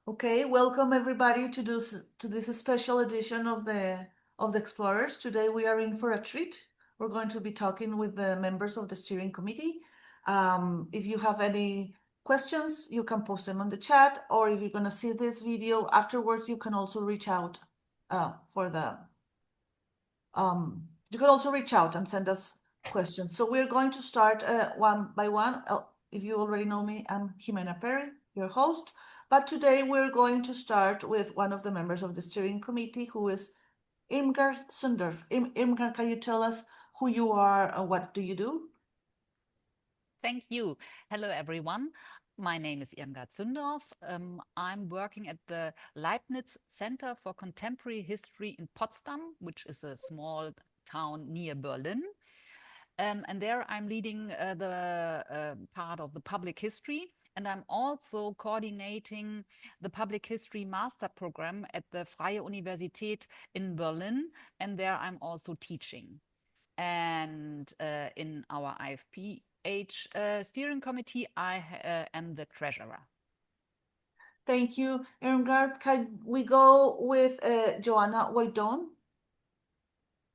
Okay, welcome everybody to this special edition of the Explorers. Today we are in for a treat. We're going to be talking with the members of the steering committee. If you have any questions, you can post them on the chat, or if you're going to see this video afterwards, you can also reach out you can also reach out and send us questions. So we're going to start one by one. If you already know me, I'm Jimena Perry, your host. But today we're going to start with one of the members of the steering committee, who is Irmgard Sundorf. Irmgard, can you tell us who you are and what do you do? Thank you. Hello, everyone. My name is Irmgard Sundorf. I'm working at the Leibniz Center for Contemporary History in Potsdam, which is a small town near Berlin. And there I'm leading the part of the public history. And I'm also coordinating the public history master program at the Freie Universität in Berlin. And there I'm also teaching. And in our IFPH steering committee, I am the treasurer. Thank you, Irmgard. Can we go with Joanna Waidon?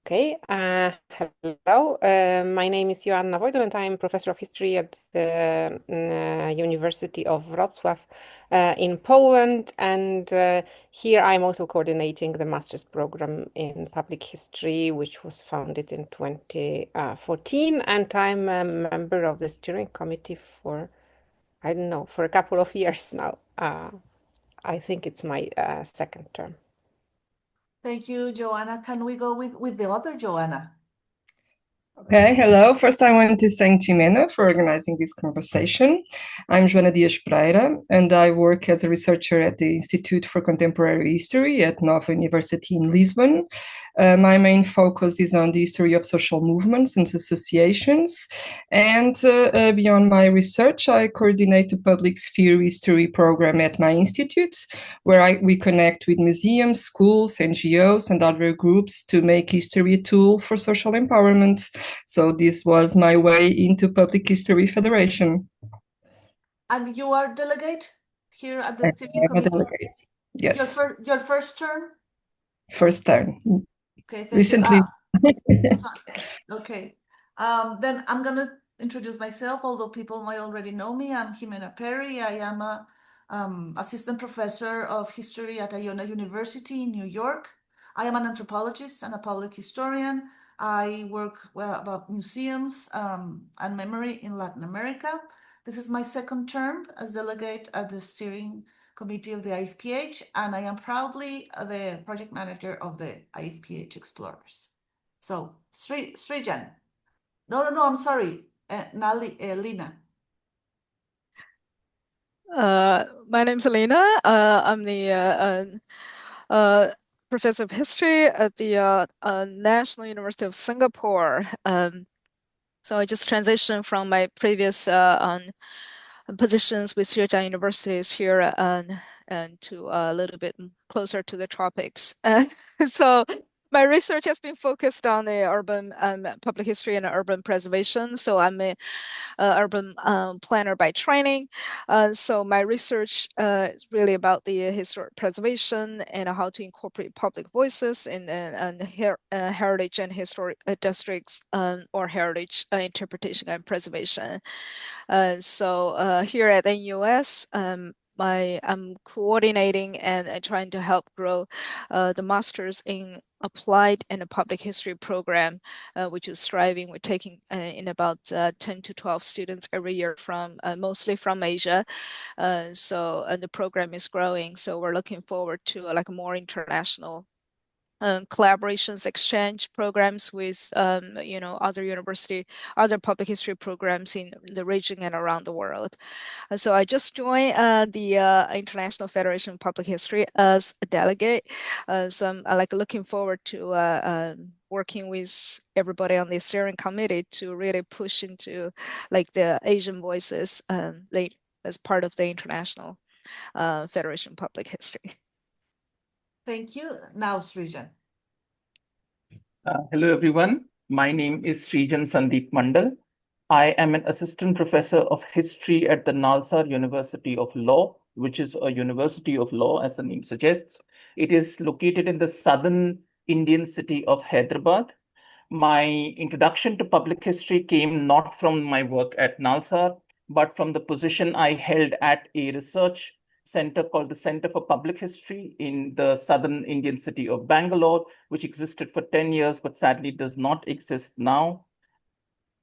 Okay, hello. My name is Joanna Wojdon and I'm professor of history at the University of Wrocław in Poland. And here I'm also coordinating the master's program in public history, which was founded in 2014. And I'm a member of the steering committee for, I don't know, for a couple of years now. I think it's my second term. Thank you, Joanna. Can we go with the other Joanna? Okay, hello. First, I want to thank Jimena for organizing this conversation. I'm Joana Dias Pereira, and I work as a researcher at the Institute for Contemporary History at Nova University in Lisbon. My main focus is on the history of social movements and associations. And beyond my research, I coordinate the public sphere history program at my institute, where we connect with museums, schools, NGOs, and other groups to make history a tool for social empowerment. So this was my way into Public History Federation. And you are delegate here at the steering committee? Delegate. Yes. Your first term? First term. Okay, thank Recently. you. Okay. Then I'm going to introduce myself, although people might already know me. I'm Jimena Perry. I am a assistant professor of history at Iona University in New York. I am an anthropologist and a public historian. I work about museums and memory in Latin America. This is my second term as delegate at the steering committee of the IFPH, and I am proudly the project manager of the IFPH Explorers. So, Srijan. No, I'm sorry. Lina. My name's Alina. I'm the professor of history at the National University of Singapore. So I just transitioned from my previous positions with Srijan universities here and to a little bit closer to the tropics. So my research has been focused on the urban public history and urban preservation. So I'm a urban planner by training. So my research is really about the historic preservation and how to incorporate public voices in heritage and historic districts or heritage interpretation and preservation. So here at NUS, I'm coordinating and trying to help grow the Masters in Applied and a Public History program, which is thriving. We're taking in about 10 to 12 students every year from mostly from Asia. So the program is growing. So we're looking forward to like more international collaborations, exchange programs with other public history programs in the region and around the world. So I just joined the International Federation of Public History as a delegate. So I'm looking forward to working with everybody on the steering committee to really push into like the Asian voices as part of the International Federation of Public History. Thank you. Now, Srijan. Hello, everyone. My name is Srijan Sandeep Mandal. I am an assistant professor of history at the Nalsar University of Law, which is a university of law, as the name suggests. It is located in the southern Indian city of Hyderabad. My introduction to public history came not from my work at Nalsar, but from the position I held at a research center called the Center for Public History in the southern Indian city of Bangalore, which existed for 10 years, but sadly does not exist now.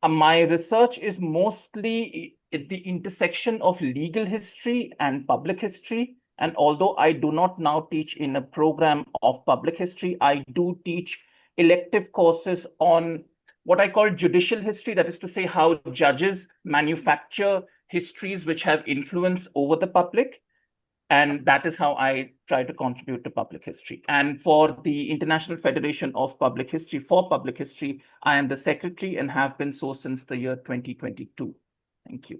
My research is mostly at the intersection of legal history and public history. And although I do not now teach in a program of public history, I do teach elective courses on what I call judicial history. That is to say, how judges manufacture histories which have influence over the public. And that is how I try to contribute to public history. And for the International Federation of Public History, for public history, I am the secretary and have been so since the year 2022. Thank you.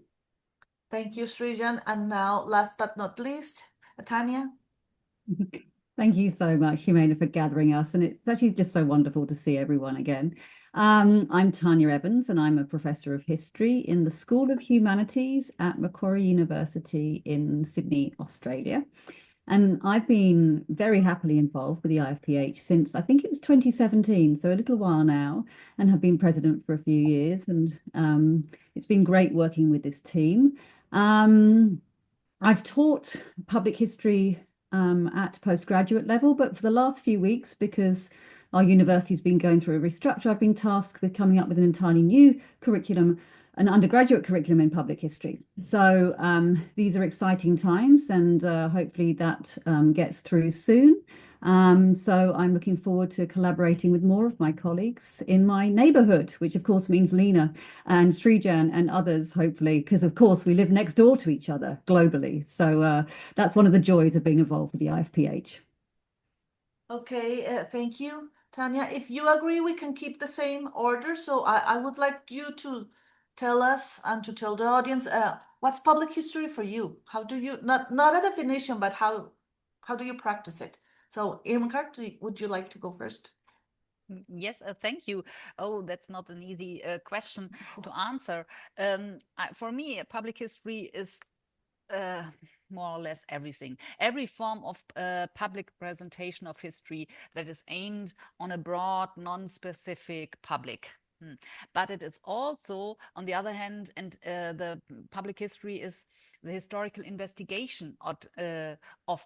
Thank you, Srijan. And now, last but not least, Tanya. Thank you so much, Jimena, for gathering us. And it's actually just so wonderful to see everyone again. I'm Tanya Evans, and I'm a professor of history in the School of Humanities at Macquarie University in Sydney, Australia. And I've been very happily involved with the IFPH since I think it was 2017, so a little while now, and have been president for a few years. And it's been great working with this team. I've taught public history at postgraduate level, but for the last few weeks, because our university's been going through a restructure, I've been tasked with coming up with an entirely new curriculum, an undergraduate curriculum in public history. So these are exciting times, and hopefully that gets through soon. So I'm looking forward to collaborating with more of my colleagues in my neighborhood, which of course means Lena and Srijan and others, hopefully, because of course we live next door to each other globally. So that's one of the joys of being involved with the IFPH. Okay, thank you, Tanya. If you agree, we can keep the same order. So I would like you to tell us and to tell the audience what's public history for you? How do you, not a definition, but how do you practice it? So Irmgard, would you like to go first? Yes, thank you. Oh, that's not an easy question to answer. For me, public history is more or less everything. Every form of public presentation of history that is aimed on a broad, non-specific public. But it is also, on the other hand, and the public history is the historical investigation of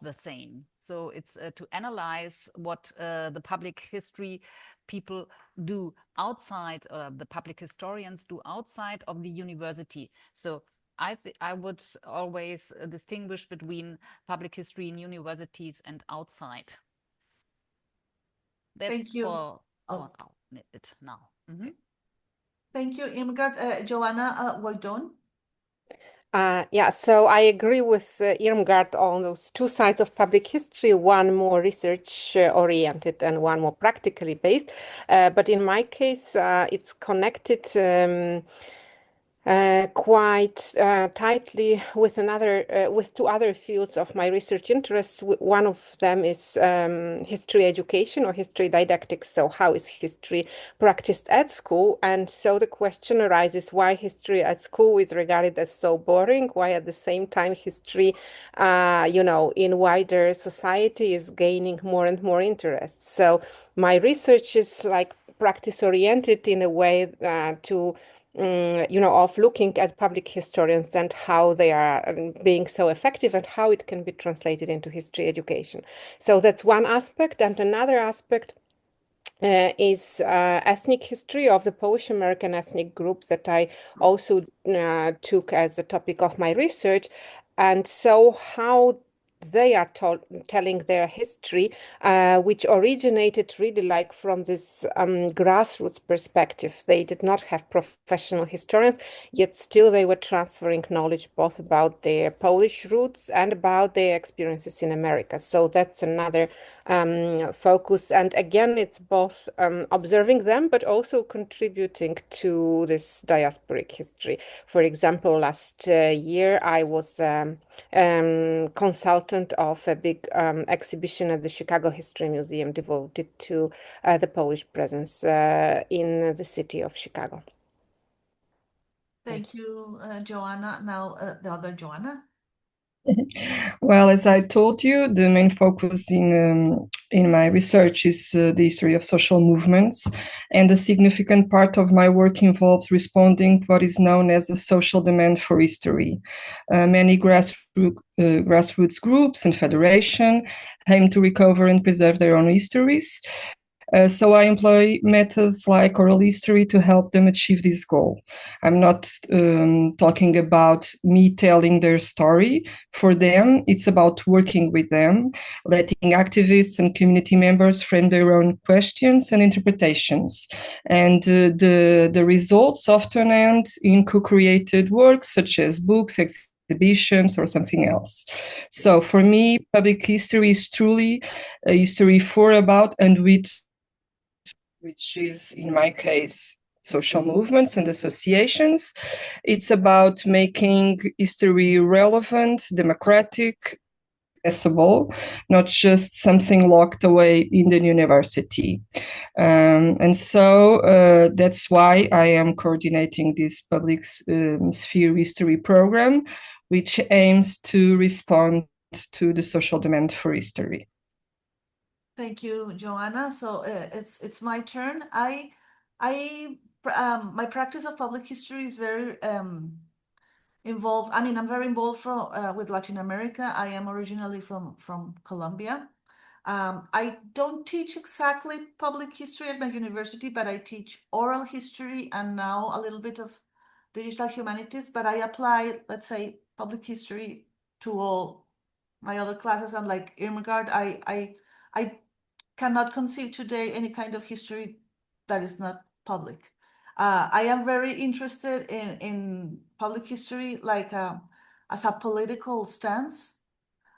the same. So it's to analyze what the public history people do outside, the public historians do outside of the university. So I would always distinguish between public history in universities and outside. That's Thank you. for it now. Mm-hmm. Thank you, Irmgard. Joanna Woydon. Yeah, so I agree with Irmgard on those two sides of public history, one more research oriented and one more practically based. But in my case, it's connected quite tightly with with two other fields of my research interests. One of them is history education or history didactics. So how is history practiced at school? And so the question arises why history at school is regarded as so boring, why at the same time history, in wider society is gaining more and more interest. So my research is like practice oriented in a way of looking at public historians and how they are being so effective and how it can be translated into history education. So that's one aspect. And another aspect is ethnic history of the Polish American ethnic group that I also took as a topic of my research. And so how they are telling their history, which originated really like from this grassroots perspective. They did not have professional historians, yet still they were transferring knowledge both about their Polish roots and about their experiences in America. So that's another focus. And again, it's both observing them, but also contributing to this diasporic history. For example, last year, I was consultant of a big exhibition at the Chicago History Museum devoted to the Polish presence in the city of Chicago. Thank you, Joanna. Now, the other Joanna. Well, as I told you, the main focus in my research is the history of social movements, and a significant part of my work involves responding to what is known as a social demand for history. Many grassroots groups and federations aim to recover and preserve their own histories. So I employ methods like oral history to help them achieve this goal. I'm not talking about me telling their story for them. It's about working with them, letting activists and community members frame their own questions and interpretations. And the results often end in co-created works such as books, exhibitions, or something else. So for me, public history is truly a history for, about, and with, which is, in my case, social movements and associations. It's about making history relevant, democratic, accessible, not just something locked away in the university. And so that's why I am coordinating this public sphere history program, which aims to respond to the social demand for history. Thank you, Joanna. So it's my turn. My practice of public history is very involved. I mean, I'm very involved with Latin America. I am originally from Colombia. I don't teach exactly public history at my university, but I teach oral history and now a little bit of digital humanities. But I apply, let's say, public history to all my other classes. And like Irmgard, I cannot conceive today any kind of history that is not public. I am very interested in public history, like as a political stance.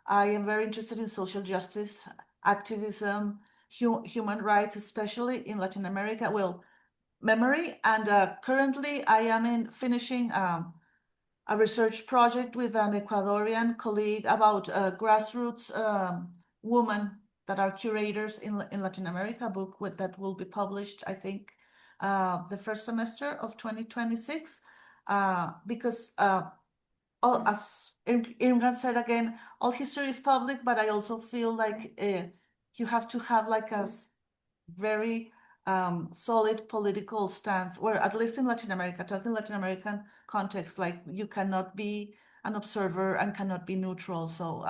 I am very interested in social justice, activism, human rights, especially in Latin America. Well, memory, and currently I am finishing a research project with an Ecuadorian colleague about grassroots women that are curators in Latin America, a book that will be published, I think, the first semester of 2026, because as Irmgard said again, all history is public, but I also feel like you have to have like a very solid political stance, where at least in Latin America, talking Latin American context, like you cannot be an observer and cannot be neutral. So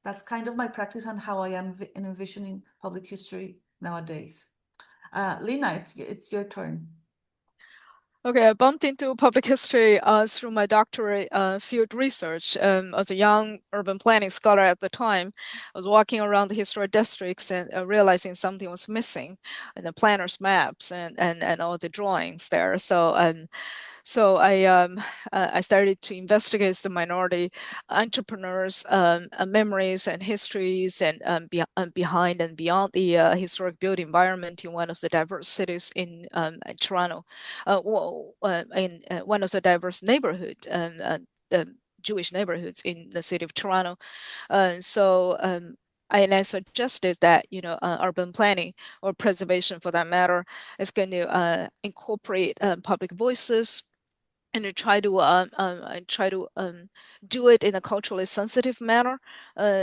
that's kind of my practice and how I am envisioning public history nowadays. Lina, it's your turn. Okay, I bumped into public history through my doctorate field research. As a young urban planning scholar at the time, I was walking around the historic districts and realizing something was missing in the planner's maps and all the drawings there. So I started to investigate the minority entrepreneurs' memories and histories and behind and beyond the historic built environment in one of the diverse cities in Toronto, in one of the diverse neighborhoods, the Jewish neighborhoods in the city of Toronto. And I suggested that urban planning or preservation, for that matter, is going to incorporate public voices and to try to do it in a culturally sensitive manner,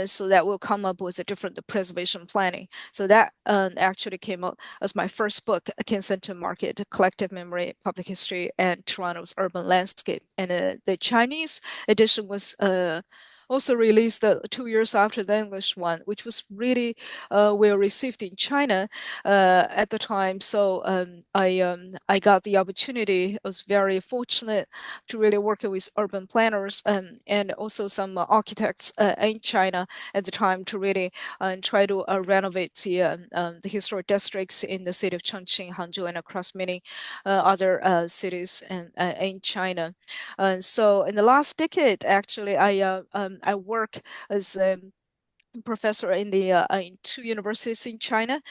so that will come up with a different preservation planning. So that actually came up as my first book, Consent to Market: Collective Memory, Public History, and Toronto's Urban Landscape. And the Chinese edition was also released 2 years after the English one, which was really well received in China at the time. So I got the opportunity. I was very fortunate to really work with urban planners and also some architects in China at the time to really try to renovate the historic districts in the city of Chongqing, Hangzhou, and across many other cities in China. So in the last decade, actually, I work as professor in 2 universities in China.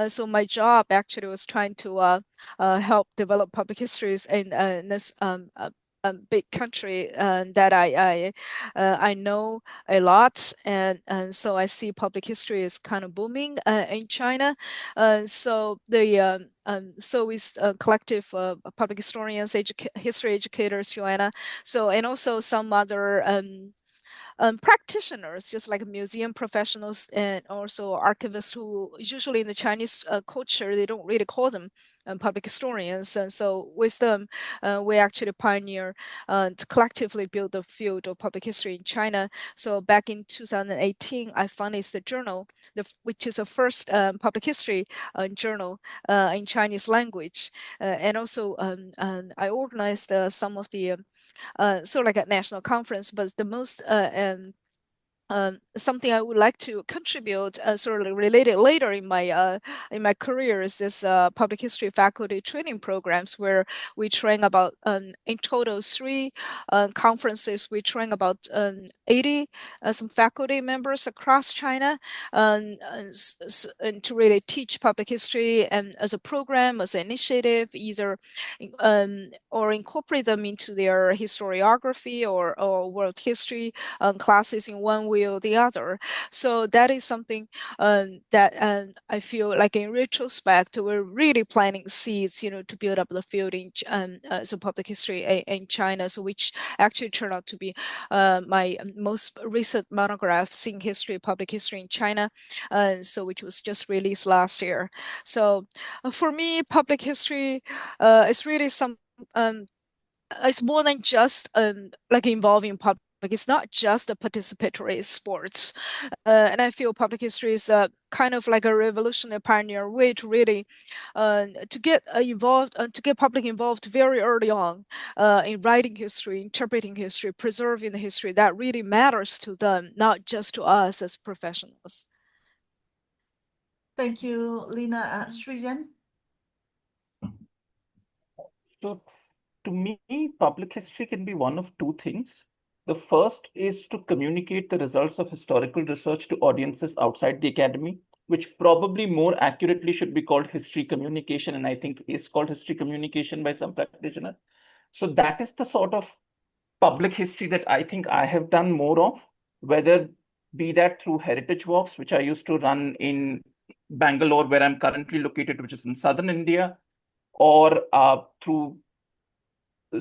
So my job actually was trying to help develop public histories in this big country that I know a lot, and so I see public history is kind of booming in China. So is a collective public historians, history educators, Joanna. So and also some other practitioners, just like museum professionals and also archivists who usually in the Chinese culture, they don't really call them public historians. And so with them, we actually pioneer to collectively build the field of public history in China. So back in 2018, I founded the journal, which is the first public history journal in Chinese language. And also I organized some of the sort of like a national conference, but the most something I would like to contribute, sort of related later in my career, is this public history faculty training programs where we train about in total 3 conferences. We train about 80 some faculty members across China, and to really teach public history and as a program, as an initiative, either or incorporate them into their historiography or world history classes in one way or the other. So that is something that I feel like in retrospect, we're really planting seeds, to build up the field in so public history in China. So which actually turned out to be my most recent monograph, Seeing History, Public History in China, so which was just released last year. So for me, public history is really some it's more than just like involving public. It's not just a participatory sports, and I feel public history is kind of like a revolutionary pioneer way to really to get involved, to get public involved very early on in writing history, interpreting history, preserving the history that really matters to them, not just to us as professionals. Thank you, Lena. Srijan? So, to me, public history can be one of two things. The first is to communicate the results of historical research to audiences outside the academy, which probably more accurately should be called history communication, and I think is called history communication by some practitioners. So that is the sort of public history that I think I have done more of, whether be that through heritage walks, which I used to run in Bangalore, where I'm currently located, which is in southern India, or through,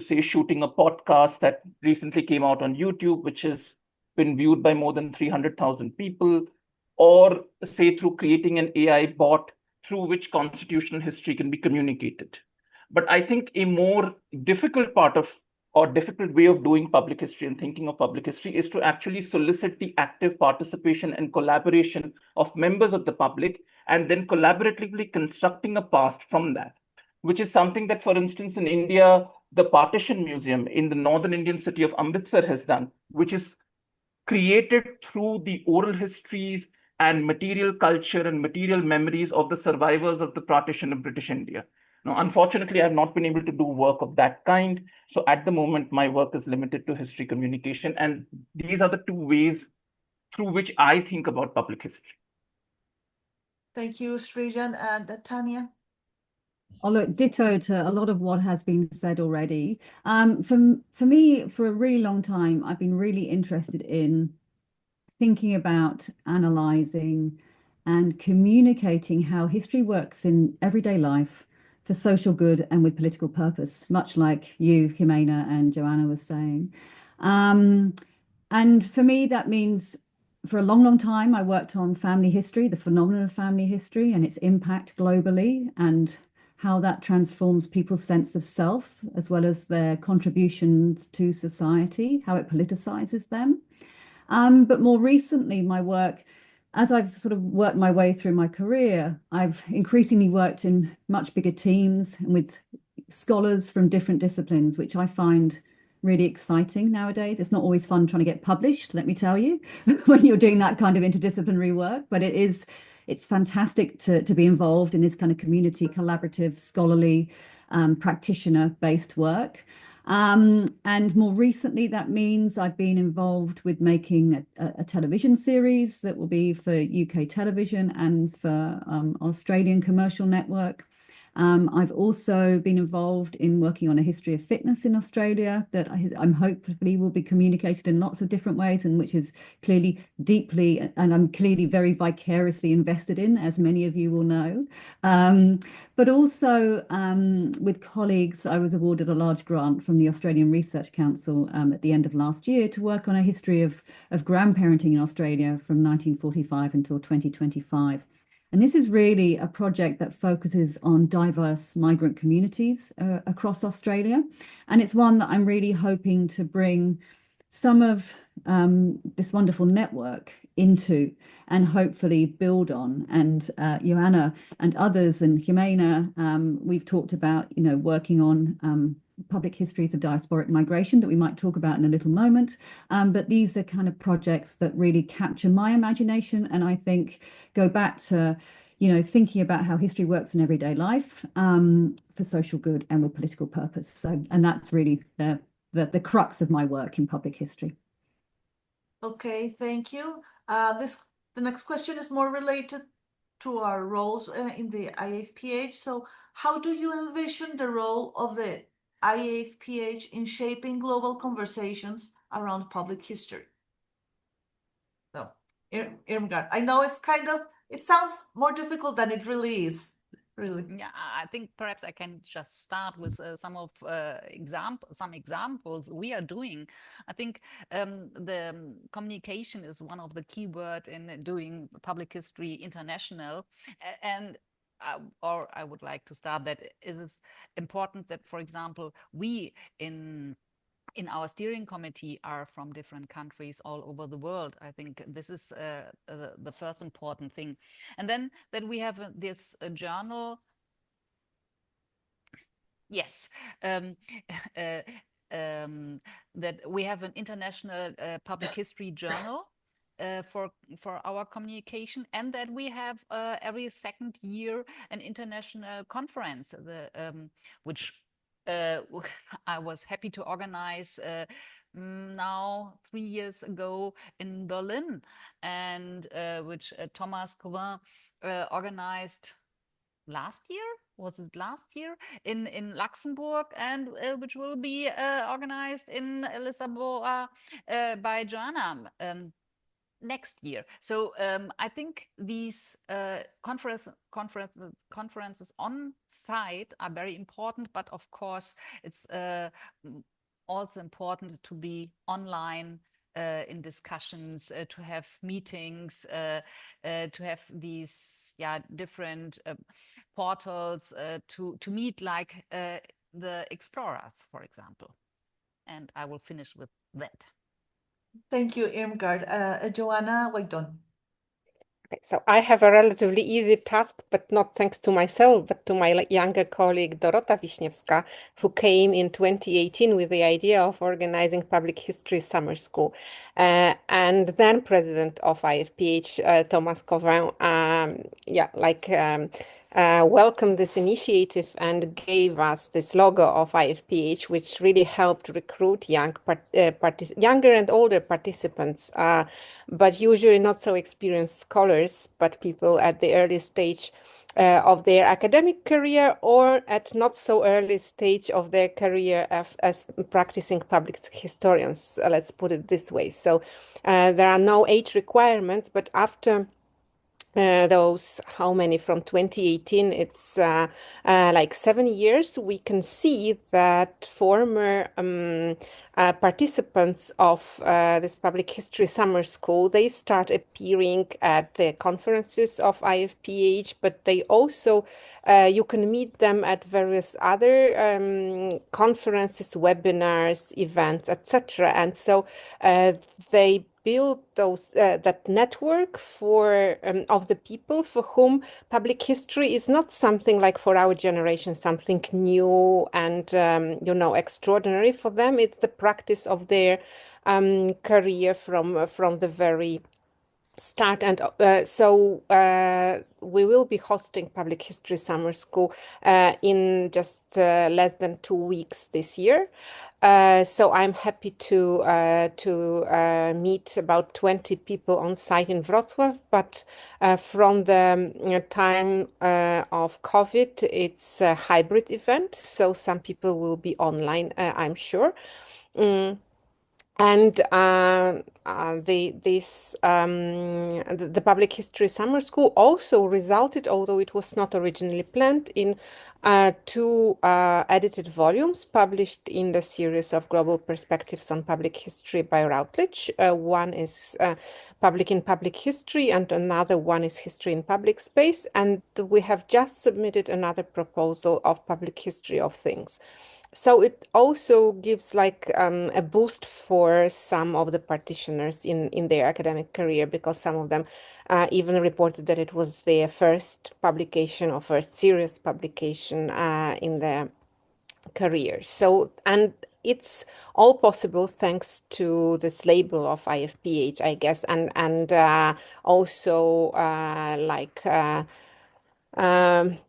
say, shooting a podcast that recently came out on YouTube, which has been viewed by more than 300,000 people, or say through creating an AI bot through which constitutional history can be communicated. But I think a more difficult part of or difficult way of doing public history and thinking of public history is to actually solicit the active participation and collaboration of members of the public, and then collaboratively constructing a past from that, which is something that, for instance, in India, the Partition Museum in the northern Indian city of Amritsar has done, which is created through the oral histories and material culture and material memories of the survivors of the partition of British India. Now, unfortunately, I've not been able to do work of that kind. So at the moment, my work is limited to history communication. And these are the two ways through which I think about public history. Thank you, Srijan. And Tanya? Oh, look, ditto to a lot of what has been said already. For me, for a really long time, I've been really interested in thinking about analyzing and communicating how history works in everyday life for social good and with political purpose, much like you, Jimena, and Joanna was saying. And for me, that means for a long, long time, I worked on family history, the phenomenon of family history and its impact globally, and how that transforms people's sense of self, as well as their contributions to society, how it politicizes them. But more recently, my work, as I've sort of worked my way through my career, I've increasingly worked in much bigger teams and with scholars from different disciplines, which I find really exciting nowadays. It's not always fun trying to get published, let me tell you, when you're doing that kind of interdisciplinary work, but it's fantastic to be involved in this kind of community, collaborative, scholarly, practitioner-based work. And more recently, that means I've been involved with making a television series that will be for UK television and for Australian commercial network. I've also been involved in working on a history of fitness in Australia that I'm hopefully will be communicated in lots of different ways, and which is clearly deeply, and I'm clearly very vicariously invested in, as many of you will know. But also with colleagues, I was awarded a large grant from the Australian Research Council at the end of last year to work on a history of grandparenting in Australia from 1945 until 2025. And this is really a project that focuses on diverse migrant communities across Australia. And it's one that I'm really hoping to bring some of this wonderful network into and hopefully build on. And Joanna and others and Jimena, we've talked about, working on public histories of diasporic migration that we might talk about in a little moment. But these are kind of projects that really capture my imagination and I think go back to, thinking about how history works in everyday life for social good and with political purpose. So, and that's really the crux of my work in public history. Okay, thank you. The next question is more related to our roles in the IFPH. So how do you envision the role of the IFPH in shaping global conversations around public history? So, Irmgard, I know it sounds more difficult than it really is. Really. Yeah, I think perhaps I can just start with some examples we are doing. I think the communication is one of the key word in doing public history international, and or I would like to start that it is important that, for example, we in our steering committee are from different countries all over the world. I think this is the first important thing. And then that we have this journal. Yes. uh, that we have an international public history journal for our communication, and that we have every second year an international conference, which I was happy to organize now 3 years ago in Berlin, and which Thomas Covin organized last year. Was it last year in Luxembourg, and which will be organized in Lisbon by Joanna next year. So I think these conferences on site are very important, but of course it's also important to be online in discussions, to have meetings, to have these different portals to meet, like the explorers, for example. And I will finish with that. Thank you, Irmgard. Joanna, wait on. So I have a relatively easy task, but not thanks to myself, but to my younger colleague Dorota Wiśniewska, who came in 2018 with the idea of organizing public history summer school. And then president of IFPH, Thomas Covin, welcomed this initiative and gave us this logo of IFPH, which really helped recruit younger and older participants, but usually not so experienced scholars, but people at the early stage of their academic career or at not so early stage of their career as practicing public historians, let's put it this way. So there are no age requirements, but after those, how many, from 2018, it's like 7 years, we can see that former participants of this public history summer school, they start appearing at the conferences of IFPH, but they also, you can meet them at various other conferences, webinars, events, etc. And so they build that network for of the people for whom public history is not something like for our generation, something new and extraordinary for them. It's the practice of their career from the very start. And so we will be hosting Public History Summer School in just less than 2 weeks this year. So I'm happy to meet about 20 people on site in Wrocław, but from the time of COVID, it's a hybrid event. So some people will be online, I'm sure. And the Public History Summer School also resulted, although it was not originally planned, in 2 edited volumes published in the series of Global Perspectives on Public History by Routledge. One is Public in Public History, and another one is History in Public Space. And we have just submitted another proposal of Public History of Things. So it also gives like a boost for some of the practitioners in their academic career, because some of them even reported that it was their first publication or first serious publication in their career. So, and it's all possible thanks to this label of IFPH, I guess, and also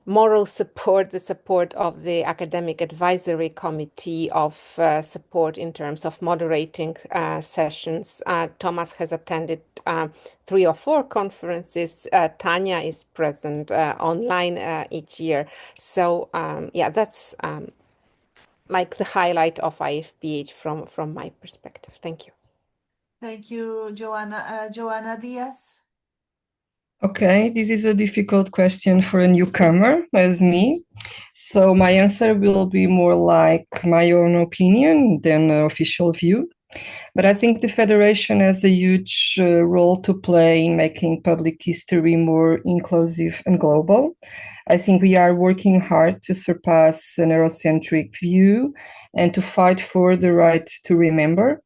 moral support, the support of the Academic Advisory Committee of support in terms of moderating sessions. Thomas has attended 3 or 4 conferences. Tanya is present online each year. So yeah, that's like the highlight of IFPH from my perspective. Thank you. Thank you, Joanna. Joanna Diaz. Okay, this is a difficult question for a newcomer as me. So my answer will be more like my own opinion than an official view. But I think the Federation has a huge role to play in making public history more inclusive and global. I think we are working hard to surpass an Eurocentric view and to fight for the right to remember.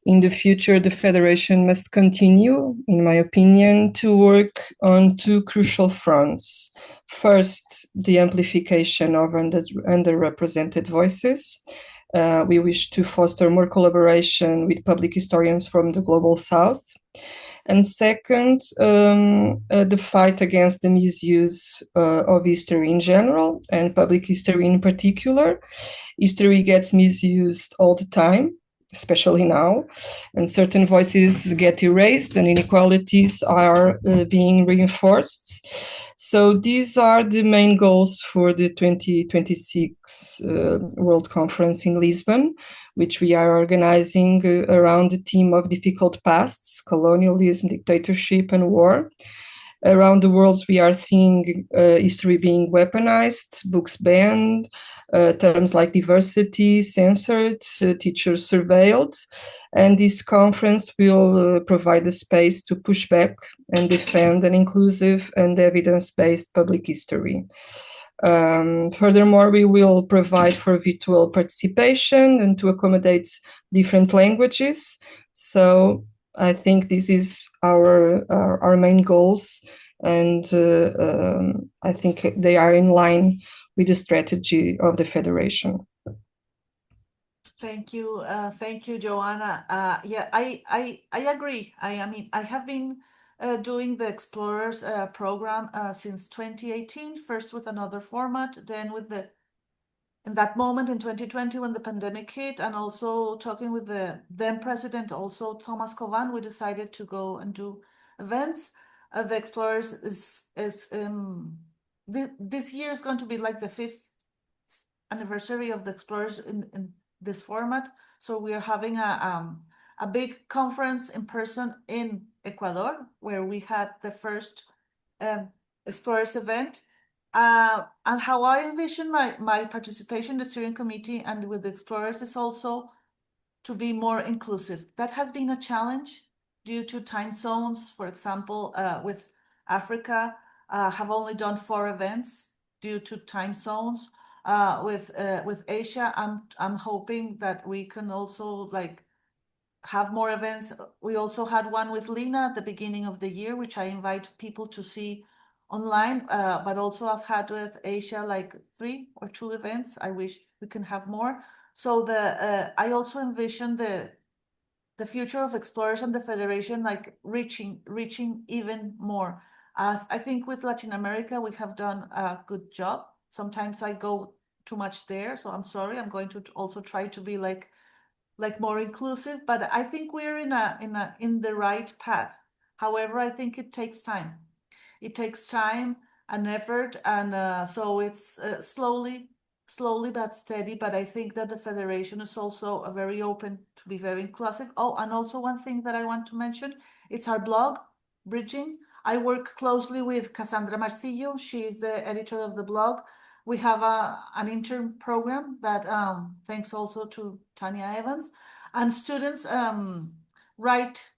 In the future, the Federation must continue, in my opinion, to work on 2 crucial fronts. First, the amplification of underrepresented voices. We wish to foster more collaboration with public historians from the Global South. And second, the fight against the misuse of history in general and public history in particular. History gets misused all the time, especially now, and certain voices get erased and inequalities are being reinforced. So these are the main goals for the 2026 World Conference in Lisbon, which we are organizing around the theme of difficult pasts, colonialism, dictatorship, and war. Around the world, we are seeing history being weaponized, books banned, terms like diversity censored, teachers surveilled. And this conference will provide a space to push back and defend an inclusive and evidence-based public history. Furthermore, we will provide for virtual participation and to accommodate different languages. So I think this is our main goals, and I think they are in line with the strategy of the Federation. Thank you, Joanna. Yeah, I agree. I mean, I have been doing the Explorers program since 2018, first with another format, then with in that moment in 2020 when the pandemic hit, and also talking with the then president, also Thomas Kovan, we decided to go and do events. The Explorers is this year is going to be like the 5th anniversary of the Explorers in this format. So we are having a big conference in person in Ecuador, where we had the first Explorers event. And how I envision my participation in the steering committee and with the Explorers is also to be more inclusive. That has been a challenge due to time zones. For example, with Africa, have only done 4 events due to time zones. With Asia, I'm hoping that we can also like have more events. We also had one with Lena at the beginning of the year, which I invite people to see online. But also I've had with Asia like 3 or 2 events. I wish we can have more. So I also envision the future of explorers and the Federation, like reaching even more. I think with Latin America, we have done a good job. Sometimes I go too much there, so I'm sorry. I'm going to also try to be like more inclusive, but I think we're in the right path. However, I think it takes time. It takes time and effort, and so it's slowly but steady. But I think that the federation is also very open to be very inclusive. Oh, and also one thing that I want to mention, it's our blog, Bridging. I work closely with Cassandra Marcillo. She is the editor of the blog. We have an intern program that thanks also to Tanya Evans, and students write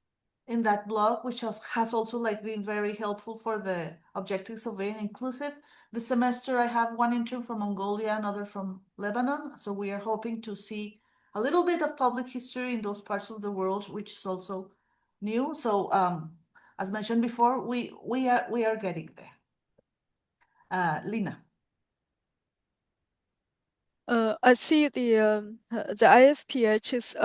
in that blog, which has also like been very helpful for the objectives of being inclusive. This semester I have one intern from Mongolia, another from Lebanon. So we are hoping to see a little bit of public history in those parts of the world, which is also new. So as mentioned before, we are getting there. Lina. I see the IFPH is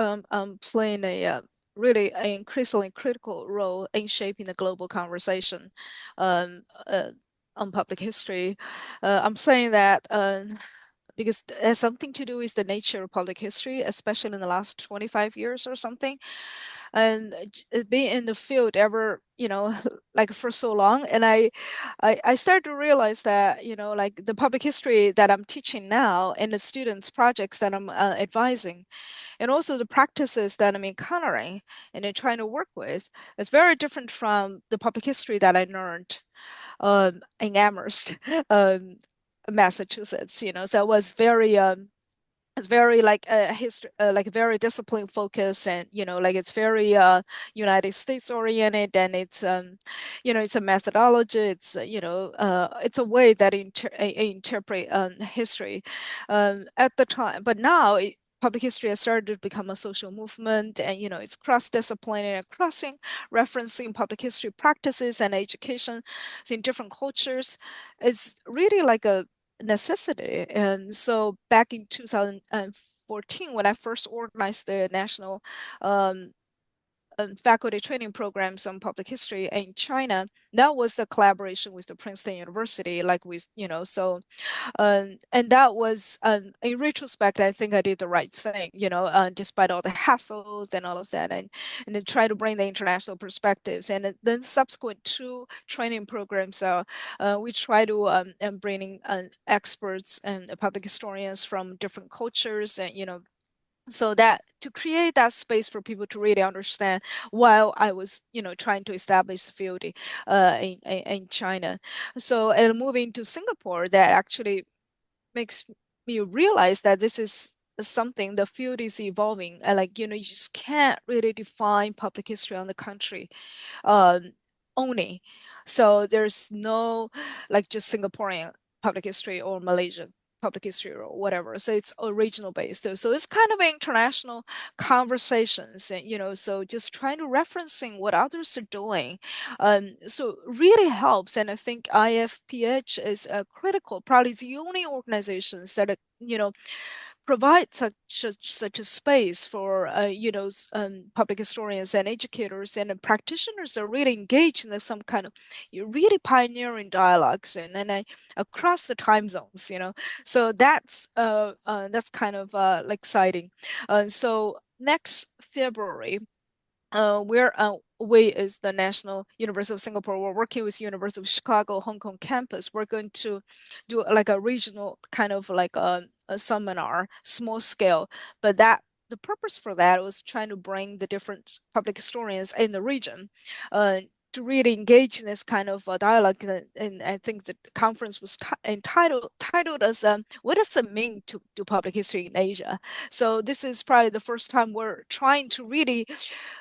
playing a really an increasingly critical role in shaping the global conversation um, uh, on public history. I'm saying that because it has something to do with the nature of public history, especially in the last 25 years or something. And being in the field ever, like for so long, and I started to realize that, like the public history that I'm teaching now and the students' projects that I'm advising, and also the practices that I'm encountering and then trying to work with, is very different from the public history that I learned in Amherst, um, Massachusetts. So it was very it's very like a history, like very discipline focused, and like it's very United States oriented, and it's it's a methodology. It's it's a way that interpret history at the time. But now public history has started to become a social movement, and it's cross-disciplinary and crossing referencing public history practices and education in different cultures is really like a necessity. And so back in 2014, when I first organized the national um, faculty training programs on public history in China, that was the collaboration with the Princeton University, like with, and that was, in retrospect, I think I did the right thing, despite all the hassles and all of that, and then try to bring the international perspectives. And then subsequent two training programs, we try to bring in experts and public historians from different cultures, and so that to create that space for people to really understand while I was, trying to establish the field in China. So, and moving to Singapore, that actually makes me realize that this is something the field is evolving. And like, you just can't really define public history on the country um, only. So there's no like just Singaporean public history or Malaysian public history or whatever. So it's original based. So it's kind of international conversations, and so just trying to referencing what others are doing. So really helps. And I think IFPH is critical, probably the only organizations that are, provide such a space for public historians and educators and practitioners are really engaged in some kind of really pioneering dialogues, and across the time zones. So that's kind of exciting. So next February, we is the National University of Singapore. We're working with University of Chicago, Hong Kong campus. We're going to do like a regional kind of like a seminar, small scale. But the purpose for that was trying to bring the different public historians in the region, to really engage in this kind of dialogue. And I think the conference was titled as "What does it mean to do public history in Asia?" So this is probably the first time we're trying to really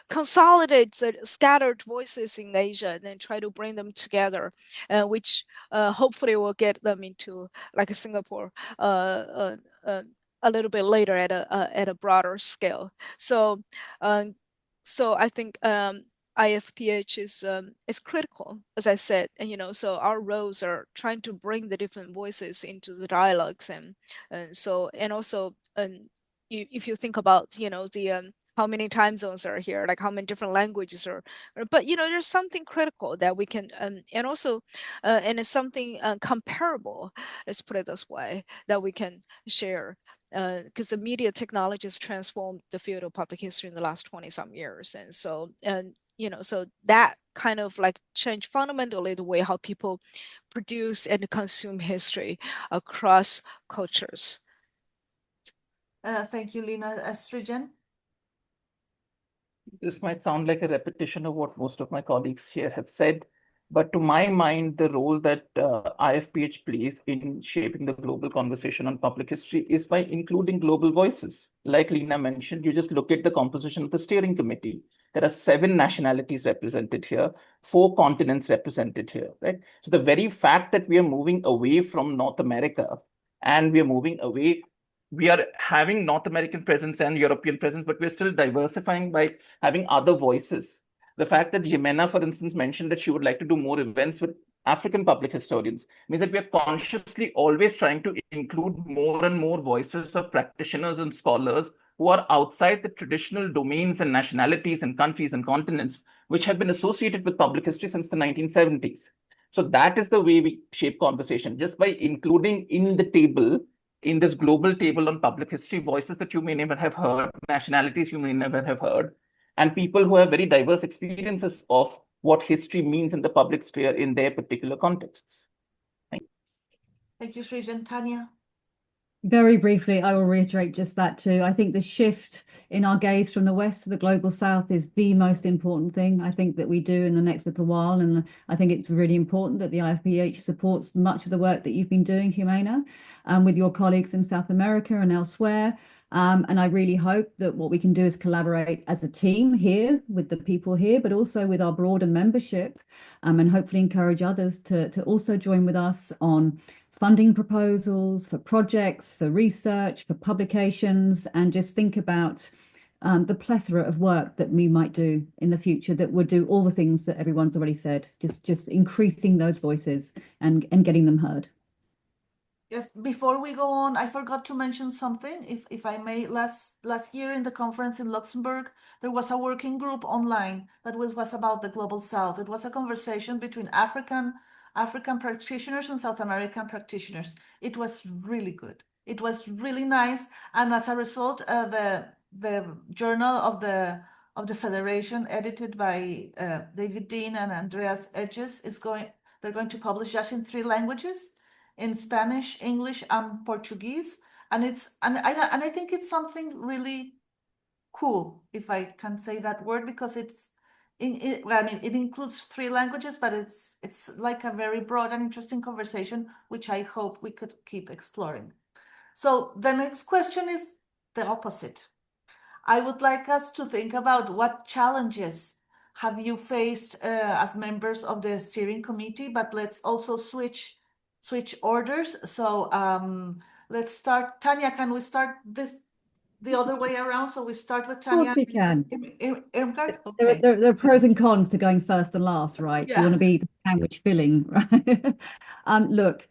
consolidate the scattered voices in Asia and then try to bring them together, which hopefully will get them into like a Singapore a little bit later at a broader scale. So I think IFPH is critical, as I said, and so our roles are trying to bring the different voices into the dialogues, and so and also if you think about the how many time zones are here, like how many different languages are, but there's something critical that we can, and also, and it's something comparable, let's put it this way, that we can share. Because the media technology has transformed the field of public history in the last 20 some years. And so, so that kind of like changed fundamentally the way how people produce and consume history across cultures. Thank you, Lina. Srijan? This might sound like a repetition of what most of my colleagues here have said, but to my mind, the role that IFPH plays in shaping the global conversation on public history is by including global voices. Like Lina mentioned, you just look at the composition of the steering committee. There are 7 nationalities represented here, 4 continents represented here, right? So the very fact that we are moving away from North America and we are moving away, we are having North American presence and European presence, but we're still diversifying by having other voices. The fact that Jimena, for instance, mentioned that she would like to do more events with African public historians means that we are consciously always trying to include more and more voices of practitioners and scholars who are outside the traditional domains and nationalities and countries and continents which have been associated with public history since the 1970s. So that is the way we shape conversation, just by including in the table, in this global table on public history, voices that you may never have heard, nationalities you may never have heard, and people who have very diverse experiences of what history means in the public sphere in their particular contexts. Thank you, Srijan. Tanya? Very briefly, I will reiterate just that too. I think the shift in our gaze from the West to the global South is the most important thing I think that we do in the next little while. And I think it's really important that the IFPH supports much of the work that you've been doing, Jimena, with your colleagues in South America and elsewhere. And I really hope that what we can do is collaborate as a team here with the people here, but also with our broader membership, and hopefully encourage others to also join with us on funding proposals, for projects, for research, for publications, and just think about the plethora of work that we might do in the future that would do all the things that everyone's already said, just increasing those voices and getting them heard. Yes, before we go on, I forgot to mention something, if I may. Last year in the conference in Luxembourg, there was a working group online that was about the Global South. It was a conversation between African practitioners and South American practitioners. It was really good. It was really nice, and as a result, the journal of the Federation, edited by David Dean and Andreas Edges, they're going to publish just in 3 languages, in Spanish, English, and Portuguese, and I think it's something really cool, if I can say that word, because it includes 3 languages, but it's like a very broad and interesting conversation, which I hope we could keep exploring. So the next question is the opposite. I would like us to think about what challenges have you faced as members of the steering committee, but let's also switch orders. So let's start. Tanya, can we start this the other way around? So we start with Tanya. Of course we can. Irmgard? Okay. There are pros and cons to going first and last, right? Yeah. You want to be the sandwich filling, right? Look,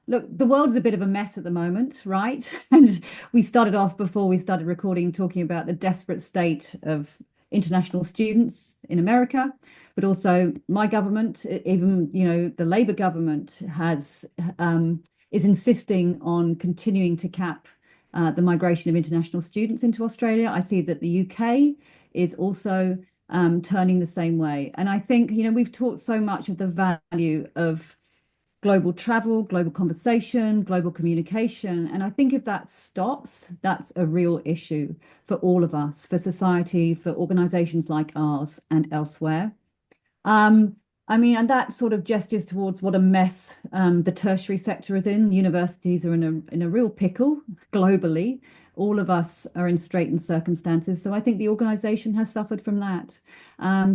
the world's a bit of a mess at the moment, right? And we started off before we started recording talking about the desperate state of international students in America, but also my government, even the Labour government is insisting on continuing to cap the migration of international students into Australia. I see that the UK is also turning the same way. And I think, we've talked so much of the value of global travel, global conversation, global communication. And I think if that stops, that's a real issue for all of us, for society, for organizations like ours and elsewhere. And that sort of gestures towards what a mess the tertiary sector is in. Universities are in a real pickle globally. All of us are in straitened circumstances. So I think the organization has suffered from that.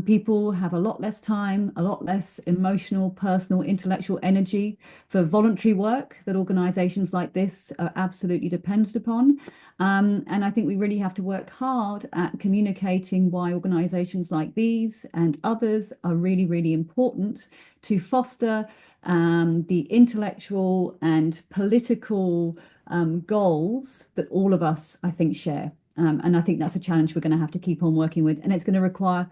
People have a lot less time, a lot less emotional, personal, intellectual energy for voluntary work that organizations like this are absolutely dependent upon. And I think we really have to work hard at communicating why organizations like these and others are really, really important to foster the intellectual and political goals that all of us, I think, share. And I think that's a challenge we're going to have to keep on working with. And it's going to require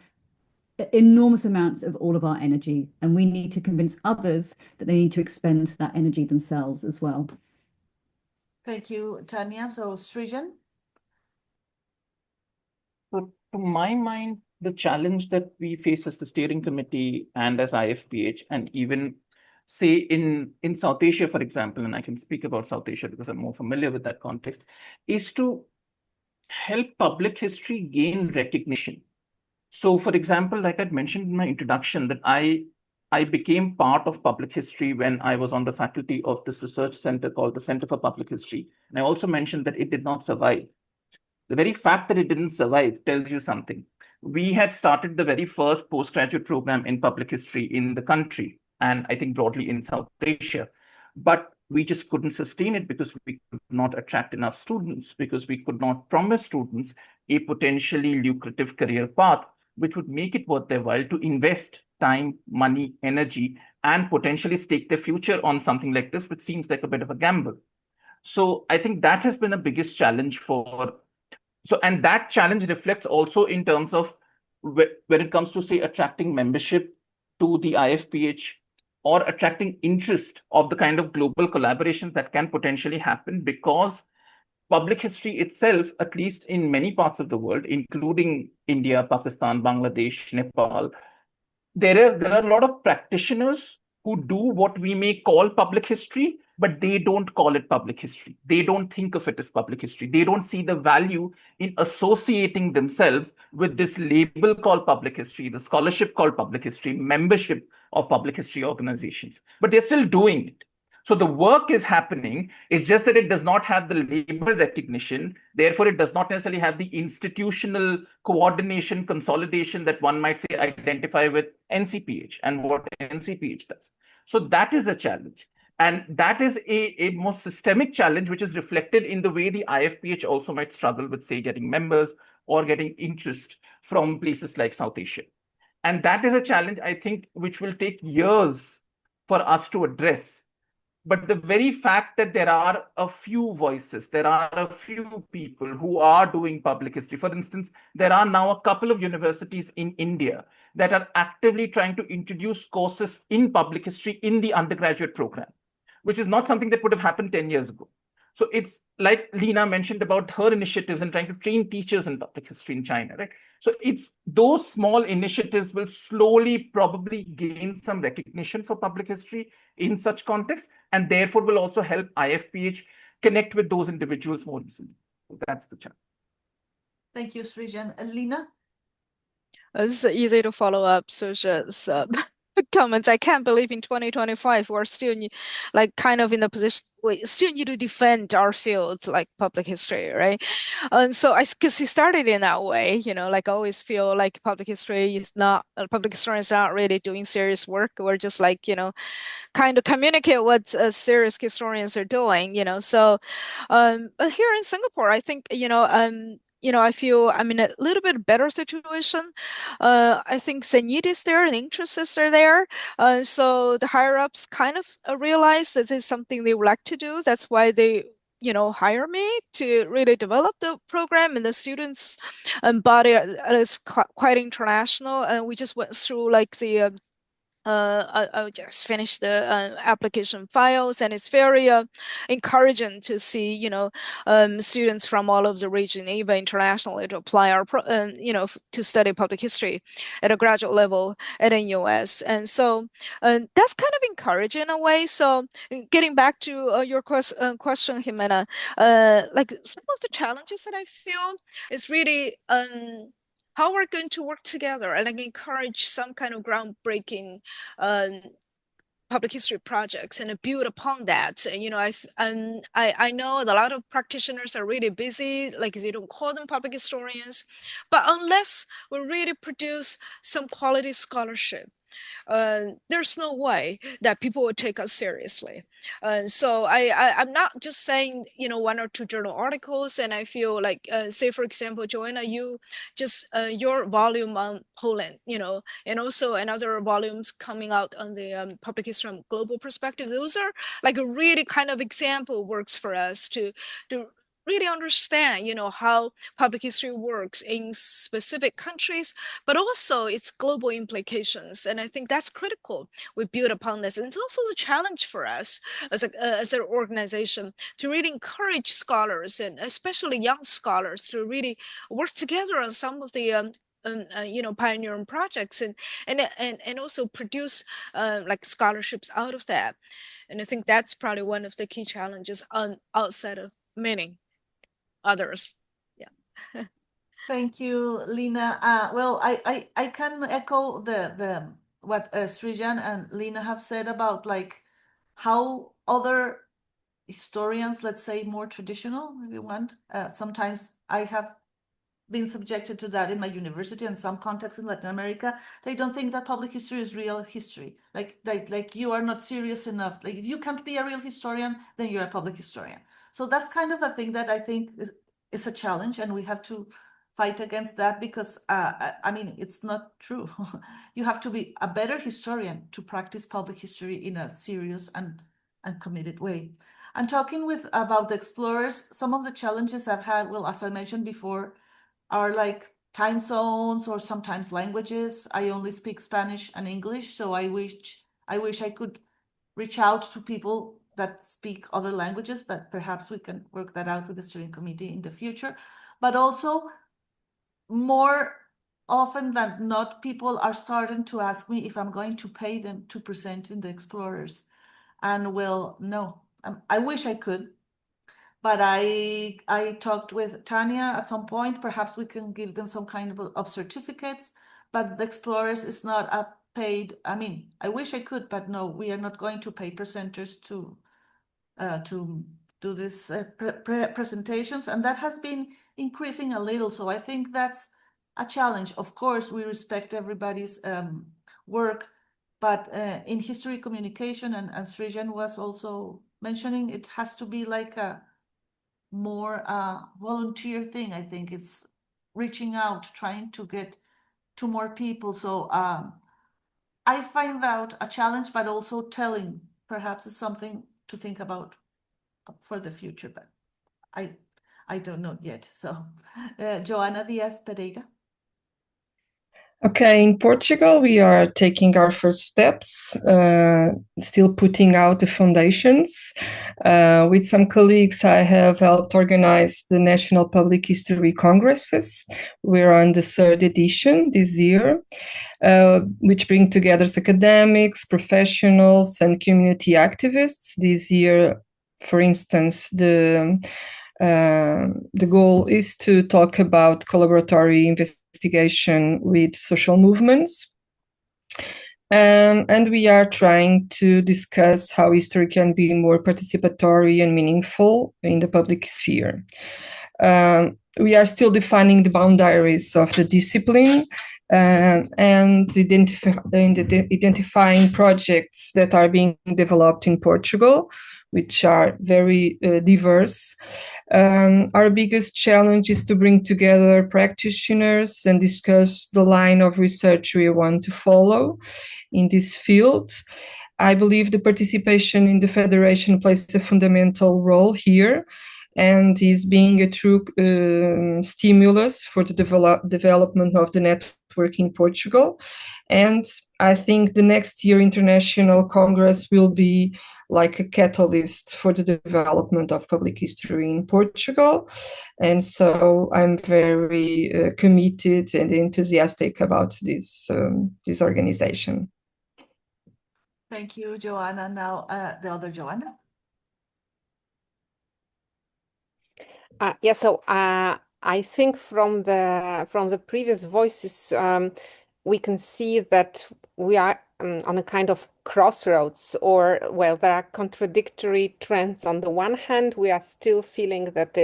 enormous amounts of all of our energy. And we need to convince others that they need to expend that energy themselves as well. Thank you, Tanya. So, Srijan? So, to my mind, the challenge that we face as the steering committee and as IFPH, and even say in South Asia, for example, and I can speak about South Asia because I'm more familiar with that context, is to help public history gain recognition. So, for example, like I'd mentioned in my introduction, that I became part of public history when I was on the faculty of this research center called the Center for Public History. And I also mentioned that it did not survive. The very fact that it didn't survive tells you something. We had started the very first postgraduate program in public history in the country, and I think broadly in South Asia. But we just couldn't sustain it because we could not attract enough students, because we could not promise students a potentially lucrative career path, which would make it worth their while to invest time, money, energy, and potentially stake their future on something like this, which seems like a bit of a gamble. So I think that has been a biggest challenge for and that challenge reflects also in terms of when it comes to, say, attracting membership to the IFPH or attracting interest of the kind of global collaborations that can potentially happen, because public history itself, at least in many parts of the world, including India, Pakistan, Bangladesh, Nepal, there are a lot of practitioners who do what we may call public history, but they don't call it public history. They don't think of it as public history. They don't see the value in associating themselves with this label called public history, the scholarship called public history, membership of public history organizations. But they're still doing it. So the work is happening. It's just that it does not have the label recognition. Therefore, it does not necessarily have the institutional coordination, consolidation that one might say identify with NCPH and what NCPH does. So that is a challenge. And that is a more systemic challenge, which is reflected in the way the IFPH also might struggle with, say, getting members or getting interest from places like South Asia. And that is a challenge, I think, which will take years for us to address. But the very fact that there are a few voices, there are a few people who are doing public history. For instance, there are now a couple of universities in India that are actively trying to introduce courses in public history in the undergraduate program, which is not something that would have happened 10 years ago. So it's like Lena mentioned about her initiatives and trying to train teachers in public history in China, right? So it's those small initiatives will slowly probably gain some recognition for public history in such context, and therefore will also help IFPH connect with those individuals more easily. So that's the challenge. Thank you, Srijan. Lena? It's easy to follow up Susha's comments. I can't believe in 2025 we're still like kind of in a position we still need to defend our field like public history, right? And so because he started in that way, like I always feel like public history is not public historians are not really doing serious work. We're just like kind of communicate what serious historians are doing, So, but here in Singapore, I think I feel I'm in a little bit better situation. I think the need is there and interests are there. So the higher ups kind of realize that this is something they would like to do. That's why they hire me to really develop the program, and the students body is quite international, and we just went through like the I'll just finish the application files, and it's very encouraging to see, students from all over the region, even internationally, to apply to study public history at a graduate level at the US. And so that's kind of encouraging in a way. So getting back to your question, Jimena, like some of the challenges that I feel is really how we're going to work together and like encourage some kind of groundbreaking um, public history projects and build upon that. I know a lot of practitioners are really busy, like they don't call them public historians, but unless we really produce some quality scholarship, there's no way that people would take us seriously. So I'm not just saying, one or two journal articles, and I feel like, say, for example, Joanna, you just your volume on Poland, and also another volumes coming out on the public history from global perspective. Those are like a really kind of example works for us to really understand, how public history works in specific countries, but also its global implications. And I think that's critical. We build upon this. And it's also a challenge for us as an organization to really encourage scholars, and especially young scholars, to really work together on some of the pioneering projects, and also produce like scholarships out of that. And I think that's probably one of the key challenges outside of many others. Yeah. Thank you, Lina. Well, I can echo the what Srijan and Lina have said about like how other historians, let's say more traditional, if you want, sometimes I have been subjected to that in my university and some contexts in Latin America. They don't think that public history is real history. Like you are not serious enough. Like if you can't be a real historian, then you're a public historian. So that's kind of a thing that I think is a challenge, and we have to fight against that because I mean it's not true. You have to be a better historian to practice public history in a serious and committed way. And talking with about the explorers, some of the challenges I've had, well, as I mentioned before, are like time zones or sometimes languages. I only speak Spanish and English, so I wish I could reach out to people that speak other languages, but perhaps we can work that out with the steering committee in the future. But also, more often than not, people are starting to ask me if I'm going to pay them to present in the Explorers. And well, no, I wish I could, but I talked with Tanya at some point. Perhaps we can give them some kind of certificates, but the Explorers is not a paid. I mean, I wish I could, but no, we are not going to pay presenters to do this presentations, and that has been increasing a little. So I think that's a challenge. Of course, we respect everybody's work, but in history communication, and as Srijan was also mentioning, it has to be like a more volunteer thing. I think it's reaching out, trying to get to more people. So I find that a challenge, but also telling perhaps is something to think about for the future, but I I don't know yet. So, Joana Diaz Pereira. Okay, in Portugal, we are taking our first steps, still putting out the foundations. With some colleagues, I have helped organize the National Public History Congresses. We're on the third edition this year, which bring together academics, professionals, and community activists. This year, for instance, the goal is to talk about collaboratory investigation with social movements. And we are trying to discuss how history can be more participatory and meaningful in the public sphere. We are still defining the boundaries of the discipline and identifying projects that are being developed in Portugal, which are very diverse. Our biggest challenge is to bring together practitioners and discuss the line of research we want to follow in this field. I believe the participation in the Federation plays a fundamental role here and is being a true stimulus for the development of the network in Portugal. And I think the next year International Congress will be like a catalyst for the development of public history in Portugal. And so I'm very committed and enthusiastic about this organization. Thank you, Joanna. Now, the other Joanna. Yeah, so I think from the previous voices, we can see that we are on a kind of crossroads, or well, there are contradictory trends. On the one hand, we are still feeling that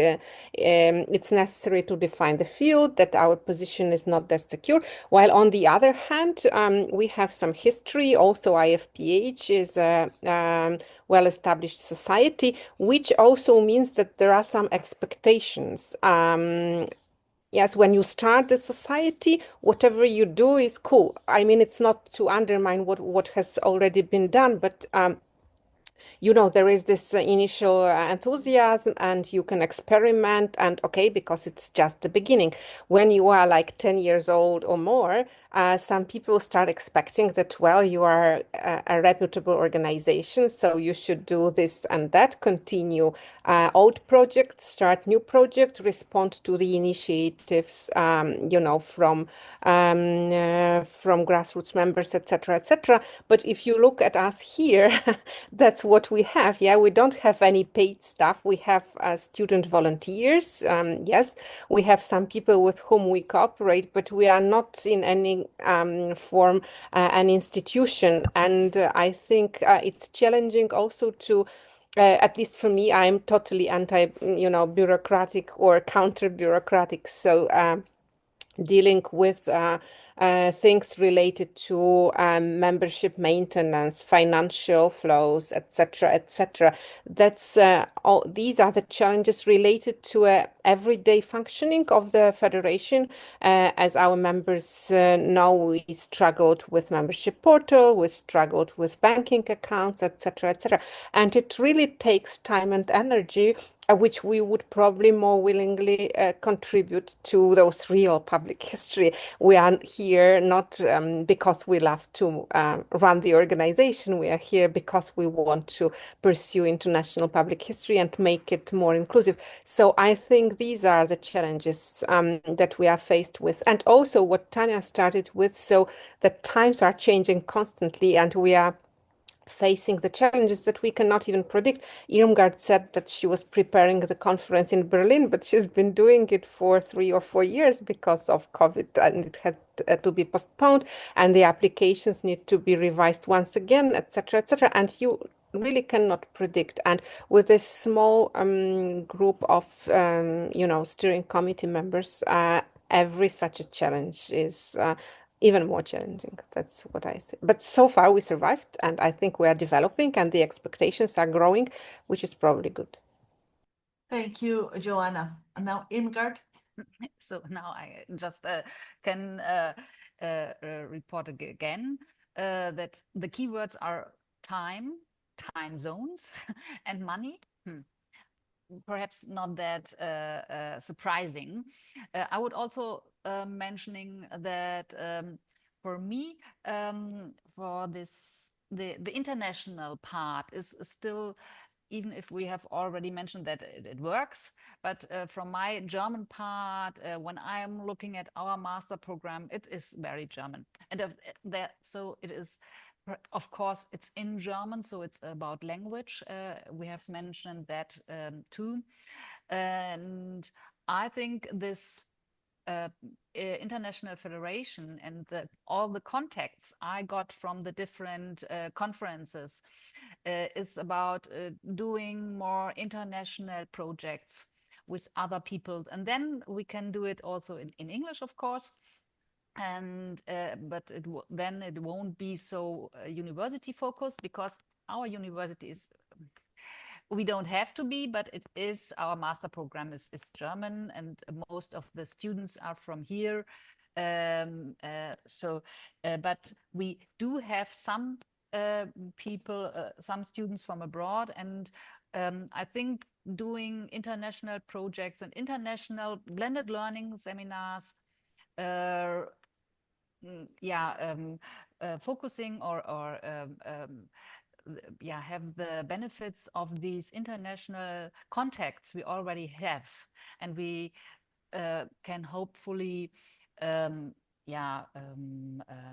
it's necessary to define the field, that our position is not that secure, while on the other hand, we have some history. Also, IFPH is a well-established society, which also means that there are some expectations. Yes, when you start the society, whatever you do is cool. I mean, it's not to undermine what has already been done, but you know, there is this initial enthusiasm and you can experiment and okay, because it's just the beginning. When you are like 10 years old or more, some people start expecting that, well, you are a reputable organization, so you should do this and that, continue old projects, start new projects, respond to the initiatives, you know, from grassroots members, etc., etc. But if you look at us here, that's what we have. Yeah, we don't have any paid staff. We have student volunteers. Yes, we have some people with whom we cooperate, but we are not in any form an institution. And I think it's challenging also to at least for me, I'm totally anti, you know, bureaucratic or counter bureaucratic. So dealing with things related to membership maintenance, financial flows, etc., etc. That's all. These are the challenges related to everyday functioning of the federation. As our members know, we struggled with membership portal, we struggled with banking accounts, etc., etc. And it really takes time and energy which we would probably more willingly contribute to those real public history. We are here not because we love to run the organization. We are here because we want to pursue international public history and make it more inclusive. So I think these are the challenges that we are faced with. And also what Tanya started with, so the times are changing constantly and we are facing the challenges that we cannot even predict. Irmgard said that she was preparing the conference in Berlin, but she's been doing it for 3 or 4 years because of COVID, and it had to be postponed, and the applications need to be revised once again, etc., etc. And you really cannot predict. And with this small group of, you know, steering committee members, every such a challenge is even more challenging. That's what I say. But so far we survived, and I think we are developing, and the expectations are growing, which is probably good. Thank you, Joanna. And now Irmgard. So now I just can report again that the keywords are time, time zones, and money. Perhaps not that surprising. I would also mentioning that for me, for this the international part is still, even if we have already mentioned that it works, but from my German part, when I'm looking at our master program, it is very German, and so it is. Of course, it's in German, so it's about language. We have mentioned that too. And I think this international federation and all the contacts I got from the different conferences is about doing more international projects with other people. And then we can do it also in English, of course. And but then it won't be so university focused, because our university is, we don't have to be, but it is, our master program is German, and most of the students are from here. But we do have some people, some students from abroad, and I think doing international projects and international blended learning seminars, focusing or have the benefits of these international contacts we already have, and we can hopefully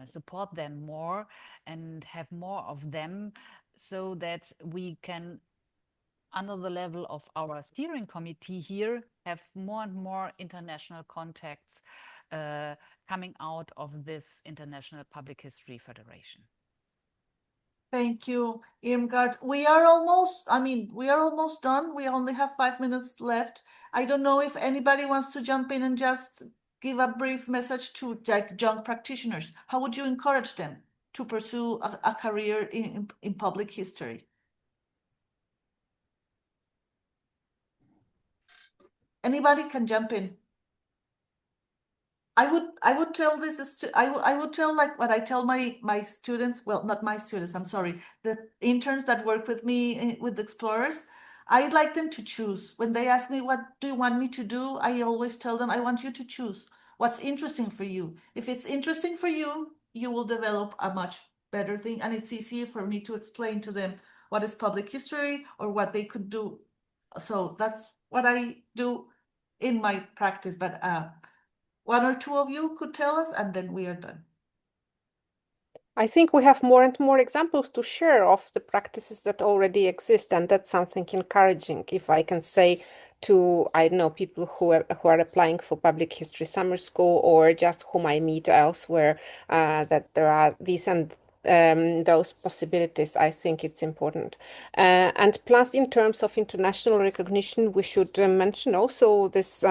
support them more and have more of them, so that we can, under the level of our steering committee here, have more and more international contacts coming out of this International Public History Federation. Thank you, Irmgard. We are almost done. We only have 5 minutes left. I don't know if anybody wants to jump in and just give a brief message to like young practitioners. How would you encourage them to pursue a career in public history? Anybody can jump in. I would tell I would tell like what I tell my students, well, not my students, I'm sorry, the interns that work with me with explorers. I'd like them to choose. When they ask me, what do you want me to do? I always tell them, I want you to choose what's interesting for you. If it's interesting for you, you will develop a much better thing, and it's easier for me to explain to them what is public history or what they could do. So that's what I do in my practice, but one or two of you could tell us, and then we are done. I think we have more and more examples to share of the practices that already exist, and that's something encouraging. If I can say to, I don't know, people who are applying for public history summer school, or just whom I meet elsewhere, that there are these and those possibilities, I think it's important. And plus, in terms of international recognition, we should mention also this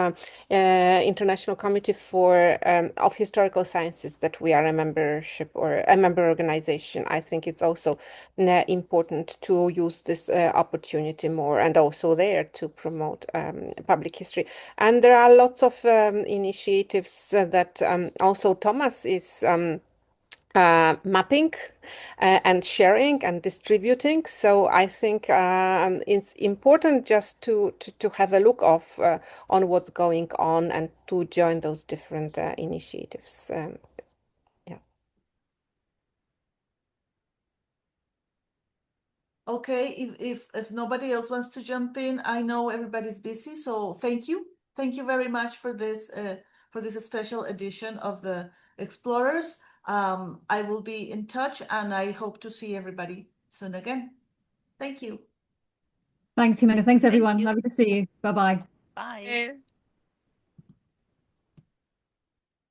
International Committee for of Historical Sciences, that we are a membership or a member organization. I think it's also important to use this opportunity more, and also there to promote public history. And there are lots of initiatives that also Thomas is mapping and sharing and distributing. So I think it's important just to have a look of on what's going on and to join those different initiatives. Yeah. Okay, if nobody else wants to jump in, I know everybody's busy, so thank you. Thank you very much for this special edition of the Explorers. I will be in touch, and I hope to see everybody soon again. Thank you. Thanks, Jimena. Thanks, everyone. you. Lovely to see you. Bye-bye. Bye. Okay.